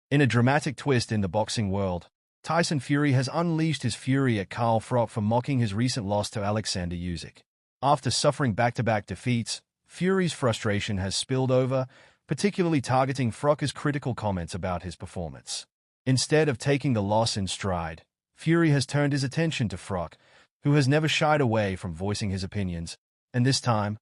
In a dramatic twist in the boxing world, Tyson Fury has unleashed his fury at Froch for mocking his recent loss to Alexander Usyk. After suffering back-to-back defeats, Fury's frustration has spilled over, particularly targeting Froch's critical comments about his performance. Instead of taking the loss in stride, Fury has turned his attention to Froch, who has never shied away from voicing his opinions, and this time,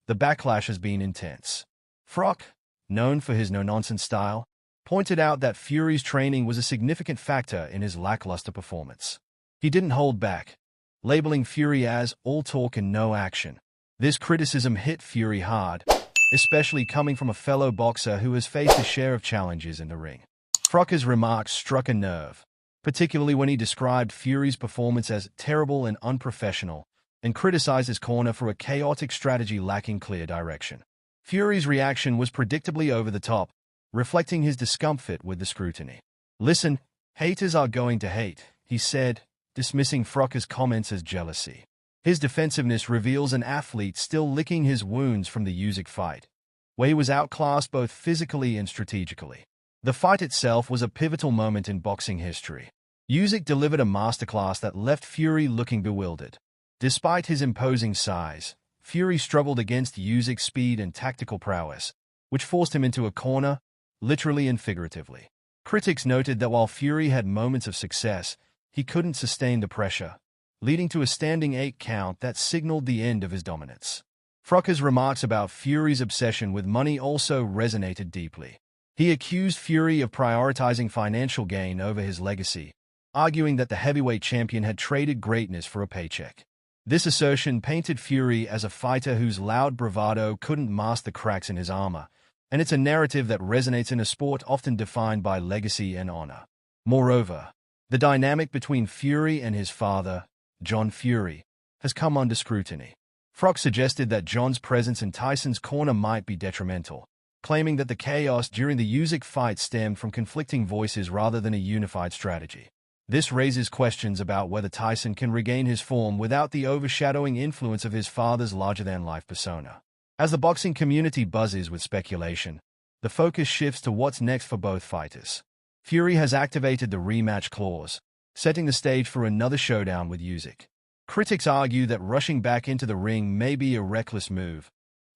the backlash has been intense. Froch, known for his no-nonsense style, pointed out that Fury's training was a significant factor in his lackluster performance. He didn't hold back, labeling Fury as all talk and no action. This criticism hit Fury hard, especially coming from a fellow boxer who has faced a share of challenges in the ring. Froch's remarks struck a nerve, particularly when he described Fury's performance as terrible and unprofessional, and criticized his corner for a chaotic strategy lacking clear direction. Fury's reaction was predictably over the top, reflecting his discomfort with the scrutiny. "Listen, haters are going to hate," he said, dismissing Froch's comments as jealousy. His defensiveness reveals an athlete still licking his wounds from the Usyk fight, where he was outclassed both physically and strategically. The fight itself was a pivotal moment in boxing history. Usyk delivered a masterclass that left Fury looking bewildered. Despite his imposing size, Fury struggled against Usyk's speed and tactical prowess, which forced him into a corner, literally and figuratively. Critics noted that while Fury had moments of success, he couldn't sustain the pressure, leading to a standing 8 count that signaled the end of his dominance. Froch's remarks about Fury's obsession with money also resonated deeply. He accused Fury of prioritizing financial gain over his legacy, arguing that the heavyweight champion had traded greatness for a paycheck. This assertion painted Fury as a fighter whose loud bravado couldn't mask the cracks in his armor, and it's a narrative that resonates in a sport often defined by legacy and honor. Moreover, the dynamic between Fury and his father, John Fury, has come under scrutiny. Froch suggested that John's presence in Tyson's corner might be detrimental, claiming that the chaos during the Usyk fight stemmed from conflicting voices rather than a unified strategy. This raises questions about whether Tyson can regain his form without the overshadowing influence of his father's larger-than-life persona. As the boxing community buzzes with speculation, the focus shifts to what's next for both fighters. Fury has activated the rematch clause, setting the stage for another showdown with Usyk. Critics argue that rushing back into the ring may be a reckless move,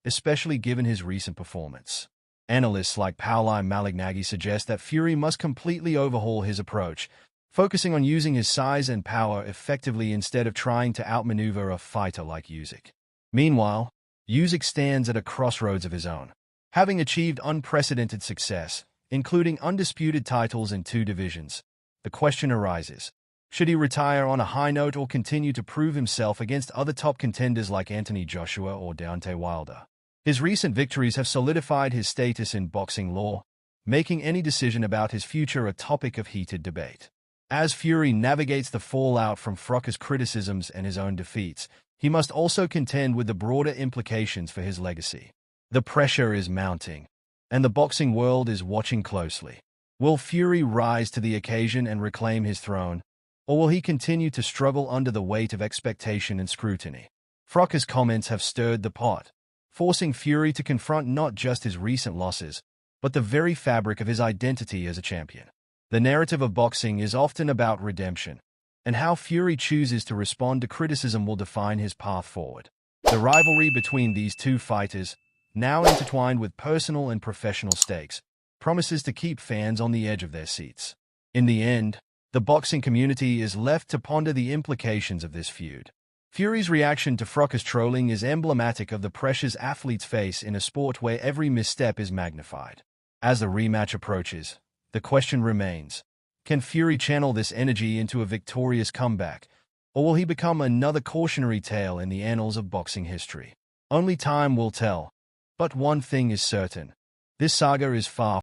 especially given his recent performance. Analysts like Pauli Malignaggi suggest that Fury must completely overhaul his approach, focusing on using his size and power effectively instead of trying to outmaneuver a fighter like Usyk. Meanwhile, Usyk stands at a crossroads of his own. Having achieved unprecedented success, including undisputed titles in 2 divisions, the question arises: should he retire on a high note or continue to prove himself against other top contenders like Anthony Joshua or Deontay Wilder? His recent victories have solidified his status in boxing lore, making any decision about his future a topic of heated debate. As Fury navigates the fallout from Froch's criticisms and his own defeats, he must also contend with the broader implications for his legacy. The pressure is mounting, and the boxing world is watching closely. Will Fury rise to the occasion and reclaim his throne, or will he continue to struggle under the weight of expectation and scrutiny? Froch's comments have stirred the pot, forcing Fury to confront not just his recent losses, but the very fabric of his identity as a champion. The narrative of boxing is often about redemption, and how Fury chooses to respond to criticism will define his path forward. The rivalry between these 2 fighters, now intertwined with personal and professional stakes, promises to keep fans on the edge of their seats. In the end, the boxing community is left to ponder the implications of this feud. Fury's reaction to Froch's trolling is emblematic of the pressures athletes face in a sport where every misstep is magnified. As the rematch approaches, the question remains: can Fury channel this energy into a victorious comeback, or will he become another cautionary tale in the annals of boxing history? Only time will tell. But one thing is certain: this saga is far